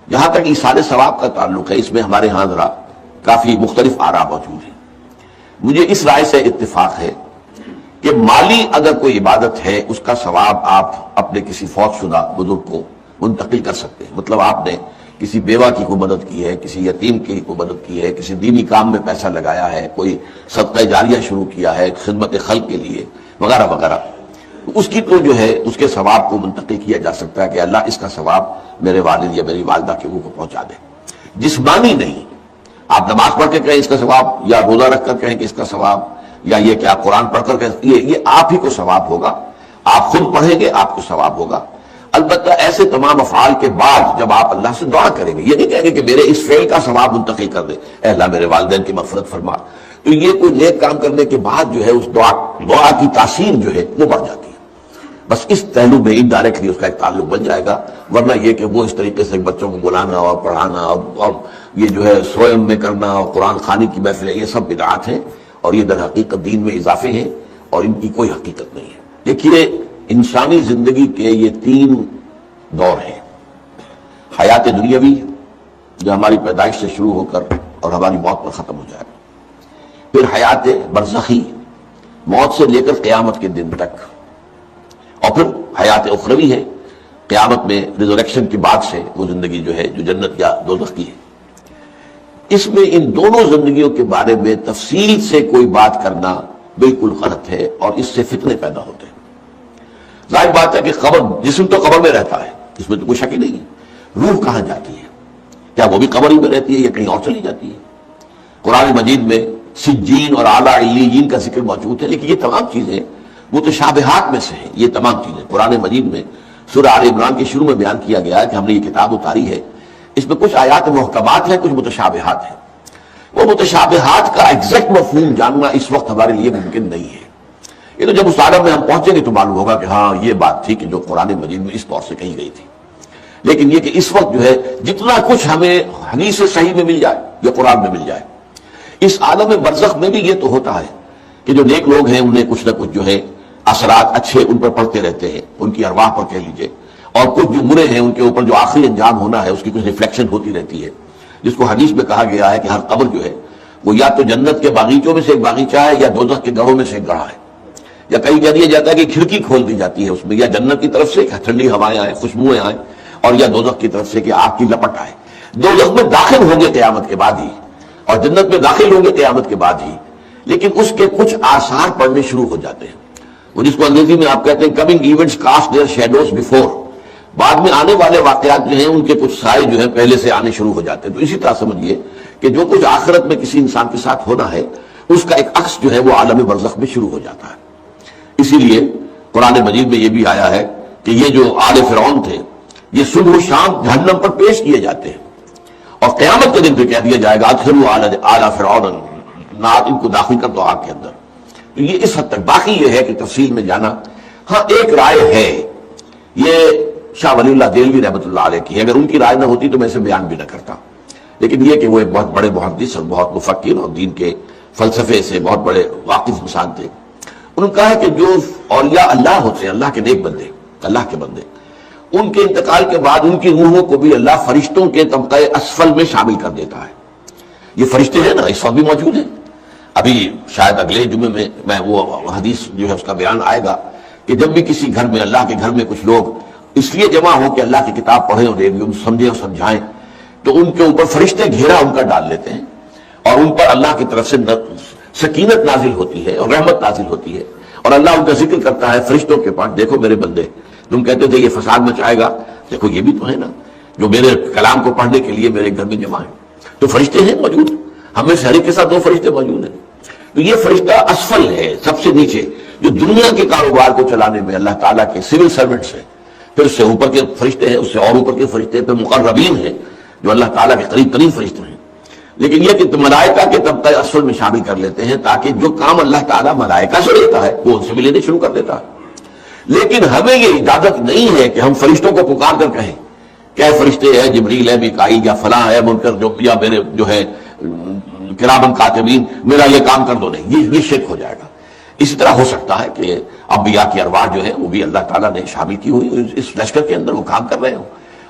جہاں تک ایصال ثواب کا تعلق ہے، اس میں ہمارے ہاں ذرا کافی مختلف آراء موجود ہیں۔ مجھے اس رائے سے اتفاق ہے کہ مالی اگر کوئی عبادت ہے اس کا ثواب آپ اپنے کسی فوت شدہ بزرگ کو منتقل کر سکتے ہیں۔ مطلب آپ نے کسی بیوہ کی کوئی مدد کی ہے، کسی یتیم کی کوئی مدد کی ہے، کسی دینی کام میں پیسہ لگایا ہے، کوئی صدقہ جاریہ شروع کیا ہے خدمت خلق کے لیے وغیرہ وغیرہ، اس کی تو جو ہے اس کے ثواب کو منتقل کیا جا سکتا ہے کہ اللہ اس کا ثواب میرے والد یا میری والدہ کے روح کو پہنچا دے۔ جسمانی نہیں، آپ نماز پڑھ کے کہیں اس کا ثواب، یا روزہ رکھ کر کہیں کہ اس کا ثواب، یا یہ کہ آپ قرآن پڑھ کر کہیں یہ آپ ہی کو ثواب ہوگا، آپ خود پڑھیں گے آپ کو ثواب ہوگا۔ البتہ ایسے تمام افعال کے بعد جب آپ اللہ سے دعا کریں گے، یہ نہیں کہیں گے کہ میرے اس فعل کا ثواب منتقل کر دے، اے اللہ میرے والدین کی مغفرت فرما، تو یہ کوئی نیک کام کرنے کے بعد جو ہے اس دعا کی تاثیر جو ہے وہ بڑھ جاتی ہے۔ بس اس پہلو میں انڈائریکٹلی اس کا ایک تعلق بن جائے گا، ورنہ یہ کہ وہ اس طریقے سے بچوں کو بلانا اور پڑھانا اور یہ جو ہے سوئم میں کرنا اور قرآن خوانی کی محفلیں، یہ سب بدعات ہیں اور یہ در حقیقت دین میں اضافے ہیں اور ان کی کوئی حقیقت نہیں ہے۔ دیکھیے انسانی زندگی کے یہ تین دور ہیں، حیات دنیاوی جو ہماری پیدائش سے شروع ہو کر اور ہماری موت پر ختم ہو جائے گا، پھر حیات برزخی موت سے لے کر قیامت کے دن تک، اور پھر حیات اخروی ہے قیامت میں ریزوریکشن کے بعد سے وہ زندگی جو ہے جو جنت یا دوزخ کی ہے۔ اس میں ان دونوں زندگیوں کے بارے میں تفصیل سے کوئی بات کرنا بالکل غلط ہے اور اس سے فتنے پیدا ہوتے ہیں۔ ظاہر بات ہے کہ قبر، جسم تو قبر میں رہتا ہے، اس میں تو کوئی شک ہی نہیں ہے، روح کہاں جاتی ہے؟ کیا وہ بھی قبر ہی میں رہتی ہے یا کہیں اور چلی جاتی ہے؟ قرآن مجید میں سجین اور اعلیٰ علیین کا ذکر موجود ہے، لیکن یہ تمام چیزیں متشابہات میں سے ہیں۔ یہ تمام چیزیں قرآن مجید میں سورہ آل عمران کے شروع میں بیان کیا گیا ہے کہ ہم نے یہ کتاب اتاری ہے، اس میں کچھ آیات محکمات ہیں، کچھ متشابہات ہیں۔ وہ متشابہات کا ایگزیکٹ مفہوم جاننا اس وقت ہمارے لیے ممکن نہیں ہے۔ یہ تو جب اس عالم میں ہم پہنچیں گے تو معلوم ہوگا کہ ہاں یہ بات تھی کہ جو قرآن مجید میں اس طور سے کہی گئی تھی۔ لیکن یہ کہ اس وقت جو ہے جتنا کچھ ہمیں حدیث صحیح میں مل جائے یا قرآن میں مل جائے، اس عالم برزخ میں بھی یہ تو ہوتا ہے کہ جو نیک لوگ ہیں انہیں کچھ نہ کچھ جو ہے اثرات اچھے ان پر پڑتے رہتے ہیں، ان کی ارواح پر کہہ لیجئے، اور کچھ جو برے ہیں ان کے اوپر جو آخری انجام ہونا ہے اس کی کچھ ریفلیکشن ہوتی رہتی ہے، جس کو حدیث میں کہا گیا ہے کہ ہر قبر جو ہے وہ یا تو جنت کے باغیچوں میں سے ایک باغیچہ ہے یا دوزخ کے گڑھوں میں سے ایک گڑھا ہے، یا کہیں کہہ دیا جاتا ہے کہ کھڑکی کھول دی جاتی ہے اس میں، یا جنت کی طرف سے ٹھنڈی ہوائیں آئیں، خوشبوئیں آئیں، اور یا دوزخ کی طرف سے کہ آگ کی لپٹ آئے۔ دوزخ میں داخل ہوں گے قیامت کے بعد ہی اور جنت میں داخل ہوں گے قیامت کے بعد ہی، لیکن اس کے کچھ آثار پڑنے شروع ہو جاتے ہیں، وہ جس کو انگریزی میں آپ کہتے ہیں coming events cast their shadows before, بعد میں آنے والے واقعات جو ہیں ان کے کچھ سائے جو ہیں پہلے سے آنے شروع ہو جاتے ہیں۔ تو اسی طرح سمجھیے کہ جو کچھ آخرت میں کسی انسان کے ساتھ ہونا ہے اس کا ایک عکس جو ہے وہ عالم برزخ میں شروع ہو جاتا ہے۔ اسی لیے قرآن مجید میں یہ بھی آیا ہے کہ یہ جو آل فرعون تھے یہ صبح و شام جہنم پر پیش کیے جاتے ہیں، اور قیامت کے دن پہ کہہ دیا جائے گا ادخلوا آل فرعون نار، ان کو داخل کر دو آگ کے اندر۔ تو یہ اس حد تک، باقی یہ ہے کہ تفصیل میں جانا، ہاں ایک رائے ہے، یہ شاہ ولی اللہ دہلوی رحمۃ اللہ علیہ کی ہے، اگر ان کی رائے نہ ہوتی تو میں اسے بیان بھی نہ کرتا، لیکن یہ کہ وہ ایک بہت بڑے محدث اور بہت مفکر اور دین کے فلسفے سے بہت بڑے واقف انسان تھے۔ انہوں نے کہا ہے کہ جو اولیاء اللہ ہوتے ہیں، اللہ کے نیک بندے، اللہ کے بندے، ان کے انتقال کے بعد ان کی روحوں کو بھی اللہ فرشتوں کے طبقہ اسفل میں شامل کر دیتا ہے۔ یہ فرشتے ہیں نا اس وقت بھی موجود ہیں، ابھی شاید اگلے جمعے میں وہ حدیث جو ہے اس کا بیان آئے گا کہ جب بھی کسی گھر میں، اللہ کے گھر میں کچھ لوگ اس لیے جمع ہو کہ اللہ کی کتاب پڑھیں اور سمجھیں اور سمجھائیں، تو ان کے اوپر فرشتے گھیرا ان کا ڈال لیتے ہیں اور ان پر اللہ کی طرف سے سکینت نازل ہوتی ہے اور رحمت نازل ہوتی ہے، اور اللہ ان کا ذکر کرتا ہے فرشتوں کے پاس، دیکھو میرے بندے، تم کہتے تھے یہ فساد مچائے گا، دیکھو یہ بھی تو ہے نا جو میرے کلام کو پڑھنے کے لیے میرے گھر میں جمع ہیں۔ تو فرشتے ہیں موجود، ہمیں سے ہر ایک کے ساتھ 2 فرشتے موجود ہیں۔ تو یہ فرشتہ اسفل ہے، سب سے نیچے، جو دنیا کے کاروبار کو چلانے میں اللہ تعالیٰ کے سول سرونٹس ہیں، پھر اس سے اوپر کے فرشتے ہیں، اس سے اور اوپر کے فرشتے، پھر مقربین ہیں جو اللہ تعالیٰ کے قریب ترین فرشتے ہیں۔ لیکن یہ کہ ملائکہ کے طبقہ اسفل میں شامل کر لیتے ہیں تاکہ جو کام اللہ تعالیٰ ملائکہ سے لیتا ہے وہ ان سے بھی لینے شروع کر دیتا ہے۔ لیکن ہمیں یہ اجازت نہیں ہے کہ ہم فرشتوں کو پکار کر کہیں کہ اے فرشتے، ہے جبریل، ہے میکائیل، یا فلاں ہے منکر، جو یا میرے جو ہے کرامن کاتبین، میرا یہ کام کر دو، نہیں، یہ شرک ہو جائے گا۔ اسی طرح ہو سکتا ہے کہ انبیاء کی ارواح جو ہے وہ بھی اللہ تعالیٰ نے شامل کی ہوئی اس لشکر کے اندر، وہ کام کر رہے ہوں،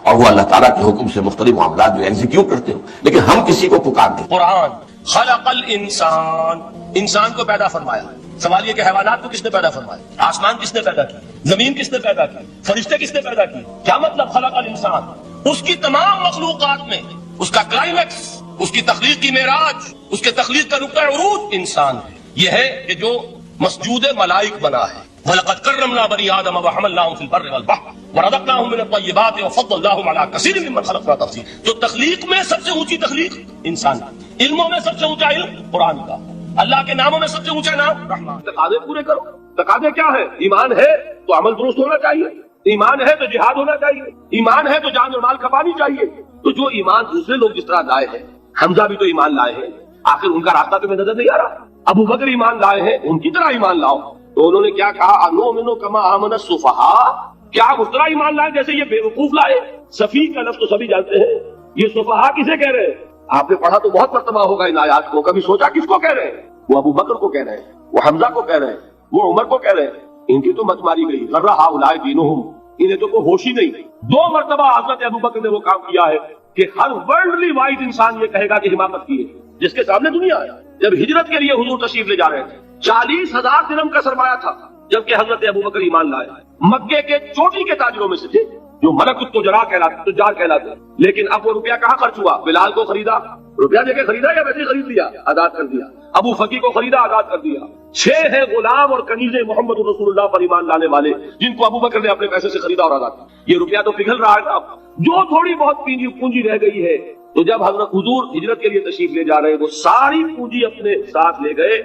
اور وہ اللہ تعالیٰ کے حکم سے مختلف معاملات جو ایگزیکیوٹ کرتے ہو، لیکن ہم کسی کو پکارتے ہیں۔ قرآن خلق الانسان، انسان کو پیدا فرمایا۔ سوال یہ کہ حیوانات کو کس نے پیدا فرمایا؟ آسمان کس نے پیدا کی؟ زمین کس نے پیدا کی؟ فرشتے کس نے پیدا کی؟ کیا مطلب خلق الانسان؟ اس کی تمام مخلوقات میں اس کا کلائمیکس، اس کی تخلیق کی معراج، اس کے تخلیق کا نقطہ عروج انسان ہے۔ یہ ہے کہ جو مسجود ملائک بنا ہے۔ وَلَقَدْ كَرَّمْنَا بَنِي آدَمَ وَحَمَلْنَاهُمْ فِي الْبَرِّ وَالْبَحْرِ وَرَزَقْنَاهُم مِّنَ الطَّيِّبَاتِ وَفَضَّلْنَاهُمْ عَلَىٰ كَثِيرٍ مِّمَّنْ خَلَقْنَا تَفْضِيلًا۔ تو تخلیق میں سب سے اونچی تخلیق انسان کی، علموں میں سب سے اونچا علم قرآن کا، اللہ کے ناموں میں سب سے اونچا نام رحمان۔ تقاضے پورے کرو۔ تقاضے کیا ہے؟ ایمان ہے تو عمل درست ہونا چاہیے، ایمان ہے تو جہاد ہونا چاہیے، ایمان ہے تو جان اور مال کھپانی چاہیے۔ تو جو ایمان دوسرے لوگ جس طرح لائے ہیں، حمزہ بھی تو ایمان لائے ہیں، آخر ان کا راستہ تمہیں نظر نہیں آ رہا؟ ابو بکر ایمان لائے ہیں، ان کی طرح ایمان لاؤ۔ تو انہوں نے کیا کہا؟ انؤمن کما آمن السفہاء، کیا اس طرح ایمان لائے جیسے یہ بے وقوف لائے؟ سفیہ کا لفظ تو سبھی جانتے ہیں، یہ سفہاء کسے کہہ رہے ہیں؟ آپ نے پڑھا تو بہت مرتبہ ہوگا ان آیات کو، کبھی سوچا کس کو کہہ رہے ہیں؟ وہ ابو بکر کو کہہ رہے ہیں، وہ حمزہ کو کہہ رہے ہیں، وہ عمر کو کہہ رہے ہیں۔ ان کی تو مت ماری گئی، غر ہؤلاء دینہم، انہیں تو کوئی ہوش ہی نہیں۔ دو مرتبہ حضرت ابو بکر نے وہ کام کیا ہے کہ ہر ورلڈلی وائڈ انسان یہ کہے گا کہ حماقت کی ہے، جس کے سامنے دنیا ہے۔ جب ہجرت کے لیے حضور تشریف لے جا رہے تھے، 40,000 درہم کا سرمایہ تھا، جبکہ حضرت ابو بکر ایمان لائے۔ مکے کے چوٹی کے تاجروں میں سے تھے، جو ملک التجار کہلاتے، لیکن اب وہ روپیہ کہاں خرچ ہوا؟ بلال کو خریدا، روپیہ دے کے خریدا یا ویسے خرید لیا؟ آزاد کر دیا۔ ابو فقی کو خریدا، آزاد کر دیا۔ 6 ہیں غلام اور کنیزیں محمد رسول اللہ پر ایمان لانے والے، جن کو ابو بکر نے اپنے پیسے سے خریدا اور آزاد کیا۔ یہ روپیہ تو پگھل رہا ہے نا، جو تھوڑی بہت پونجی رہ گئی ہے۔ تو جب حضرت حضور ہجرت کے لیے تشریف لے جا رہے ہیں، وہ ساری پونجی اپنے ساتھ لے گئے،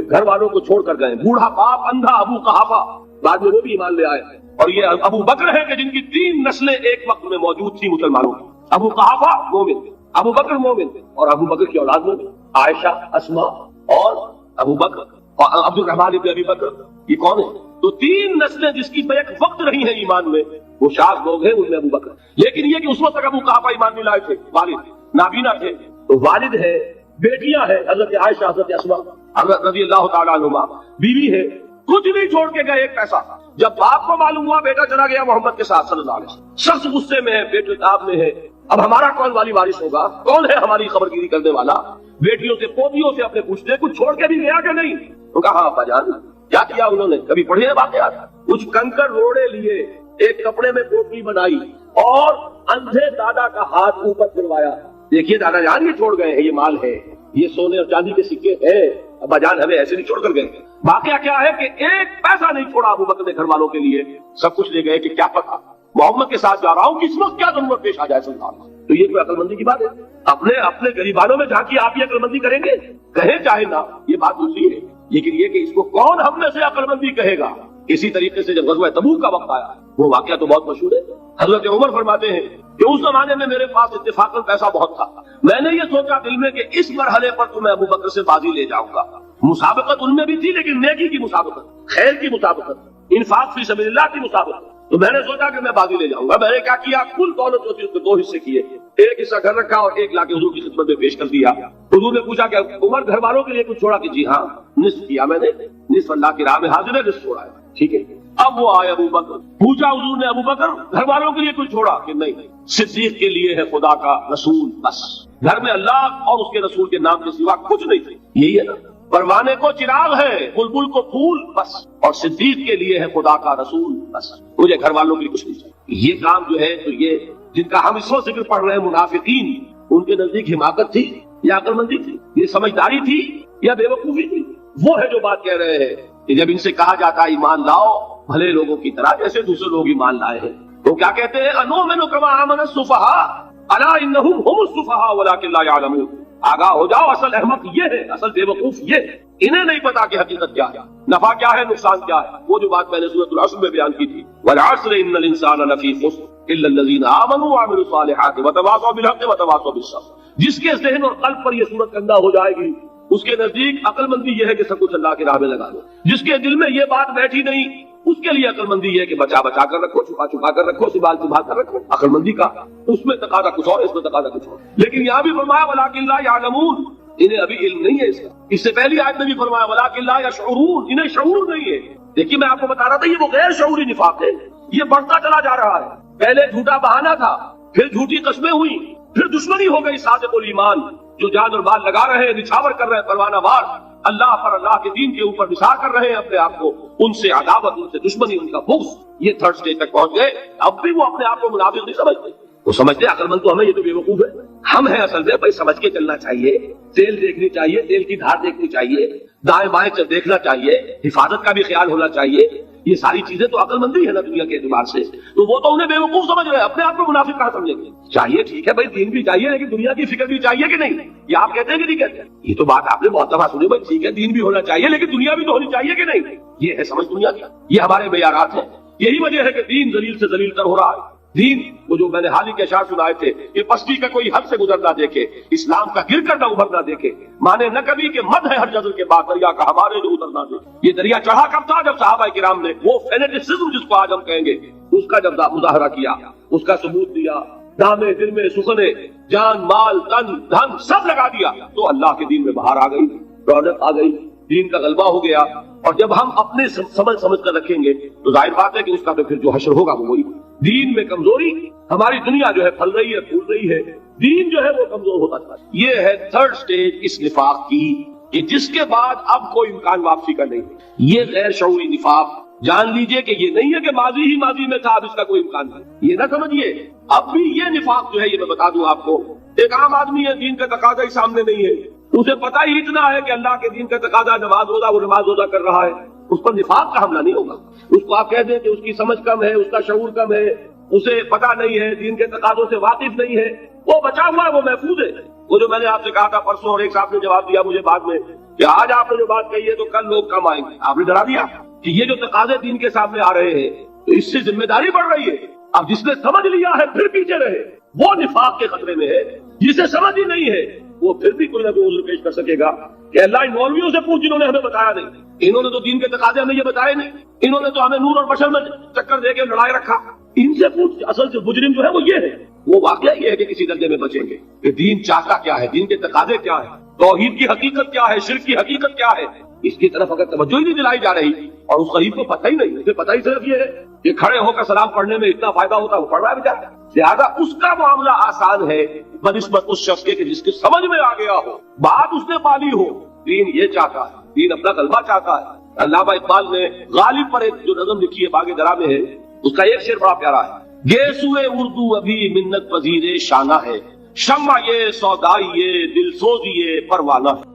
گھر والوں کو چھوڑ کر گئے۔ بوڑھا باپ، اندھا ابو قحافہ، بعد میں وہ بھی ایمان لے آئے۔ اور یہ ابو بکر ہے کہ جن کی 3 نسلیں ایک وقت میں موجود تھی مسلمانوں کی۔ ابو قحافہ مومن، ابو بکر مومن، اور ابو بکر کی اولاد مومن، عائشہ، اسما اور ابو بکر اور عبد الرحمن ابن ابی بکر، یہ کون ہے؟ تو 3 نسلیں جس کی بیک وقت رہی ہیں ایمان میں، وہ شاذ لوگ ہیں، ان میں ابو بکر۔ لیکن یہ کہ اس وقت تک ابو قحافہ ایمان نہیں لائے تھے، والد نابینا تھے، تو والد ہے، بیٹیاں ہیں، حضرت عائشہ، حضرت اسما حضرت رضی اللہ تعالیٰ عنہما، بیوی ہے، کچھ نہیں چھوڑ کے گئے ایک پیسہ۔ جب باپ کو معلوم ہوا بیٹا چلا گیا محمد کے ساتھ صلی اللہ علیہ وسلم، سخت غصے میں ہے، بیٹے تاب میں ہے، اب ہمارا کون والی وارث ہوگا؟ کون ہے ہماری خبرگیری کرنے والا؟ بیٹیوں سے پوتیوں سے اپنے پوچھتے کچھ چھوڑ کے بھی گیا کہ نہیں؟ تو کہا ہاں ابا جان۔ کیا کیا انہوں نے؟ کبھی پڑھے ہیں واقعات؟ کچھ کنکر روڑے لیے، ایک کپڑے میں پوٹلی بنائی اور اندھے دادا کا ہاتھ اوپر پھروایا، دیکھیے دادا جان یہ چھوڑ گئے ہیں، یہ مال ہے، یہ سونے اور چاندی کے سکے ہیں، ابا جان ہمیں ایسے نہیں چھوڑ کر گئے۔ واقعہ کیا ہے کہ ایک پیسہ نہیں چھوڑا ابو بکر نے گھر والوں کے لیے، سب کچھ لے گئے کہ کیا پتا محمد کے ساتھ جا رہا ہوں، کس وقت کیا ضرورت پیش آ جائے صلی اللہ علیہ وسلم۔ تو یہ کوئی عقل مندی کی بات ہے؟ اپنے غریبانوں میں جھانکی آپ یہ عقل مندی کریں گے؟ کہیں چاہے نہ، یہ بات دوسری ہے، لیکن یہ کہ اس کو کون ہم میں سے عقل مندی کہے گا؟ اسی طریقے سے جب غزوہ تبوک کا وقت آیا، وہ واقعہ تو بہت مشہور ہے۔ حضرت عمر فرماتے ہیں کہ اس زمانے میں میرے پاس اتفاقاً پیسہ بہت تھا، میں نے یہ سوچا دل میں کہ اس مرحلے پر تو میں ابو بکر سے بازی لے جاؤں گا۔ مسابقت ان میں بھی تھی، لیکن نیکی کی مسابقت، خیر کی مسابقت، انفاق فی سبیل اللہ کی مسابقت۔ تو میں نے سوچا کہ میں بازی لے جاؤں گا۔ میں نے کیا کیا؟ کل دولت جو تھی اس کے 2 حصے کیے، ایک حصہ گھر رکھا اور ایک لا کے حضور کی خدمت میں پیش کر دیا۔ حضور نے پوچھا کہ عمر گھر والوں کے لیے کچھ چھوڑا؟ کہ جی ہاں، نصف کیا میں نے، نصف اللہ کی راہ میں حاضر ہے، نصف چھوڑا ہے، ٹھیک ہے۔ اب وہ آئے ابو بکر، پوچھا حضور نے ابو بکر گھر والوں کے لیے کچھ چھوڑا؟ کہ نہیں، صدیق کے لیے ہے خدا کا رسول، بس گھر میں اللہ اور اس کے رسول کے نام کے سوا کچھ نہیں تھے۔ یہی ہے نا، پروانے کو چراغ ہے، بلبل کو پھول، بس، اور صدیق کے لیے ہے خدا کا رسول، بس، مجھے گھر والوں کے لیے کچھ نہیں چاہیے۔ یہ کام جو ہے، تو یہ جن کا ہم اس وقت ذکر پڑھ رہے ہیں منافقین، ان کے نزدیک حماقت تھی یا عقل مندی تھی؟ یہ سمجھداری تھی یا بے وقوفی تھی؟ وہ ہے جو بات کہہ رہے ہیں کہ جب ان سے کہا جاتا ہے ایمان لاؤ بھلے لوگوں کی طرح جیسے دوسرے لوگ ایمان لائے ہیں، تو کیا کہتے ہیں؟ انؤمن کما آمن السفہاء الا انہم هم السفہاء ولکن لا یعلمون۔ آگاہ ہو جاؤ، اصل احمق یہ ہے، اصل بے وقوف یہ ہے، انہیں نہیں پتا کہ حقیقت کیا ہے، نفع کیا ہے، نقصان کیا ہے۔ وہ جو بات میں نے سورۃ العصر میں بیان کی تھی، والعصر ان الانسان لفی خسر الا الذین آمنوا وعملوا الصالحات وتواصوا بالحق وتواصوا بالصبر۔ جس کے ذہن اور قلب پر یہ صورت اندہ ہو جائے گی، اس کے نزدیک عقل مندی یہ ہے کہ سب کچھ اللہ کی راہ میں لگا دو۔ جس کے دل میں یہ بات بیٹھی نہیں، اس کے لیے عقل مندی یہ ہے کہ بچا بچا کر رکھو، چھپا چھپا کر رکھو، سنبھال سنبھال کر رکھو۔ عقل مندی کا اس میں تقاضا کچھ اور، اس میں تقاضا کچھ اور۔ لیکن یہاں بھی فرمایا ولکن لا یعلمون، انہیں ابھی علم نہیں ہے اس کا۔ اس سے پہلی آیت میں بھی فرمایا ولکن لا یشعرون، انہیں شعور نہیں ہے۔ دیکھیے میں آپ کو بتا رہا تھا، یہ وہ غیر شعوری نفاق ہے، یہ بڑھتا چلا جا رہا ہے۔ پہلے جھوٹا بہانہ تھا، پھر جھوٹی قسمیں ہوئی، پھر دشمنی ہو گئی صادق الایمان، جو جان اور مال لگا رہے ہیں، نچھاور کر رہے ہیں پروانہ وار، اللہ پر، اللہ کے دین کے اوپر نثار کر رہے ہیں اپنے آپ کو، ان سے عداوت، ان سے دشمنی، ان کا بغض، یہ تھرڈ سٹیج تک پہنچ گئے۔ اب بھی وہ اپنے آپ کو منافق نہیں سمجھتے، وہ سمجھتے عقل مند تو ہمیں، یہ تو بیوقوف ہے ہم ہیں۔ اصل میں بھائی سمجھ کے چلنا چاہیے، تیل دیکھنی چاہیے، تیل کی دھار دیکھنی چاہیے، دائیں بائیں سے دیکھنا چاہیے، حفاظت کا بھی خیال ہونا چاہیے، یہ ساری چیزیں تو عقل مندی ہے نا دنیا کے اعتبار سے، تو وہ تو انہیں بیوقوف سمجھ رہے ہیں، اپنے آپ کو منافق کہاں سمجھیں گے؟ چاہیے ٹھیک ہے بھائی، دین بھی چاہیے لیکن دنیا کی فکر بھی چاہیے کہ نہیں؟ یہ آپ کہتے ہیں کہ نہیں کہتے ہیں؟ یہ تو بات آپ نے بہت دفعہ سنی، بھائی ٹھیک ہے دین بھی ہونا چاہیے لیکن دنیا بھی تو ہونی چاہیے کہ نہیں؟ یہ ہے سمجھ دنیا کی، یہ ہمارے معیارات ہیں۔ یہی وجہ ہے کہ دین ذلیل سے ذلیل تر ہو رہا ہے۔ دین وہ جو میں نے حال ہی کے اشعار سنائے تھے، یہ پستی کا کوئی حد سے گزر نہ دیکھے، اسلام کا گر کر نہ ابھر نہ دیکھے، مانے نہ کبھی کہ مد ہے ہر جزر کے بعد دریا کا ہمارے جو اتر نہ دے۔ یہ دریا چڑھا کب تھا؟ جب صحابہ کرام نے وہ فینیٹسزم جس کو آج ہم کہیں گے، اس کا جب مظاہرہ کیا، اس کا ثبوت دیا، دامے دل میں سخنے، جان مال تن دھن سب لگا دیا، تو اللہ کے دین میں بہار آ گئی، رونق آ گئی، دین کا غلبہ ہو گیا۔ اور جب ہم اپنے سمجھ کر رکھیں گے تو ظاہر بات ہے کہ اس کا تو پھر جو حشر ہوگا وہ وہی۔ دین میں کمزوری، ہماری دنیا جو ہے پھل رہی ہے، پھول رہی ہے، دین جو ہے وہ کمزور ہوتا تھا۔ یہ ہے تھرڈ سٹیج اس نفاق کی، کہ جس کے بعد اب کوئی امکان واپسی کا نہیں۔ یہ غیر شعوری نفاق، جان لیجئے کہ یہ نہیں ہے کہ ماضی ہی ماضی میں تھا، اب اس کا کوئی امکان نہیں، یہ نہ سمجھیے۔ اب بھی یہ نفاق جو ہے، یہ میں بتا دوں آپ کو، ایک عام آدمی ہے، دین کا تقاضا ہی سامنے نہیں ہے، اسے پتہ ہی اتنا ہے کہ اللہ کے دین کا تقاضا نماز روزہ، وہ نماز روزہ کر رہا ہے، اس پر نفاق کا حملہ نہیں ہوگا۔ اس کو آپ کہہ دیں کہ اس کی سمجھ کم ہے، اس کا شعور کم ہے، اسے پتہ نہیں ہے، دین کے تقاضوں سے واقف نہیں ہے، وہ بچا ہوا ہے، وہ محفوظ ہے۔ وہ جو میں نے آپ سے کہا تھا پرسوں، اور ایک صاحب نے جواب دیا مجھے بعد میں کہ آج آپ نے جو بات کہی ہے تو کل لوگ کم آئیں گے، آپ نے ڈرا دیا کہ یہ جو تقاضے دین کے سامنے آ رہے ہیں تو اس سے ذمہ داری بڑھ رہی ہے۔ اب جس نے سمجھ لیا ہے پھر پیچھے رہے، وہ نفاق کے خطرے میں ہے۔ جسے سمجھ ہی نہیں ہے وہ پھر بھی کوئی نہ کوئی عذر پیش کر سکے گا کہ اللہ ان مولویوں سے پوچھ جنہوں نے ہمیں بتایا نہیں، انہوں نے تو دین کے تقاضے ہمیں یہ بتائے نہیں، انہوں نے تو ہمیں نور اور بشر میں چکر دے کے لڑائے رکھا، ان سے پوچھ۔ اصل سے مجرم جو ہے وہ یہ ہے، وہ واقعہ یہ ہے کہ کسی درجے میں بچیں گے کہ دین چاہتا کیا ہے، دین کے تقاضے کیا ہے، توحید کی حقیقت کیا ہے، شرک کی حقیقت کیا ہے، اس کی طرف اگر توجہ ہی نہیں دلائی جا رہی اور اس غریب کو پتہ ہی نہیں، اسے پتہ ہی صرف یہ ہے کہ کھڑے ہو کر سلام پڑھنے میں اتنا فائدہ ہوتا ہے، وہ پڑھ رہا ہے بیچارہ، لہٰذا اس کا معاملہ آسان ہے بنسبت اس شخص کے کہ جس کے سمجھ میں آ گیا ہو، بات اس نے پالی ہو، دین یہ چاہتا ہے، دین اپنا غلبہ چاہتا ہے۔ علامہ اقبال نے غالب پر ایک جو نظم لکھی ہے باغ درا میں ہے، اس کا ایک شعر بڑا پیارا ہے، گیسوئے اردو ابھی منت پذیر شانہ ہے، شمع یہ سودائی یہ دل سوزی یہ پروانہ ہے۔